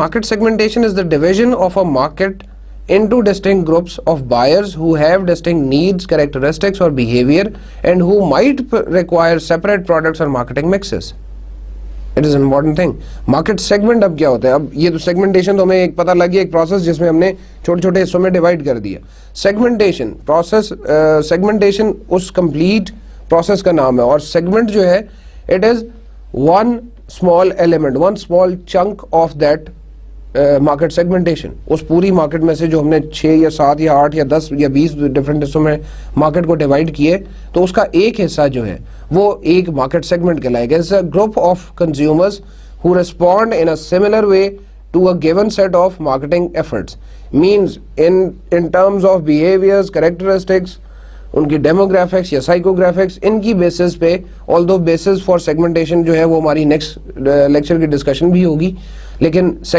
market segmentation is the division of a market into distinct groups of buyers who have distinct needs, characteristics or behavior and who might require separate products or marketing mixes. It is an important thing. Market segment अब क्या होता है? अब ये तो segmentation तो हमें एक पता लग गया, एक process जिसमें हमने छोटे-छोटे हिस्सों में divide कर दिया. Segmentation process, segmentation उस complete process का नाम है और segment जो है it is one small element, one small chunk of that market segmentation. उस पूरी मार्केट में से जो हमने 6 या 7 या 8 या 10 या 20 डिफरेंट हिस्सों में मार्केट को डिवाइड किए, तो उसका एक हिस्सा जो है वो एक मार्केट सेगमेंट कहलाएगा. It's a group of consumers who respond in a similar way to a given set of marketing efforts. Means in terms of behaviours, characteristics, उनकी डेमोग्राफिक्स या साइकोग्राफिक्स, इनकी बेसिस पे, ऑल्दो बेसिस फॉर सेगमेंटेशन जो है वो हमारी next lecture की discussion भी होगी, लेकिन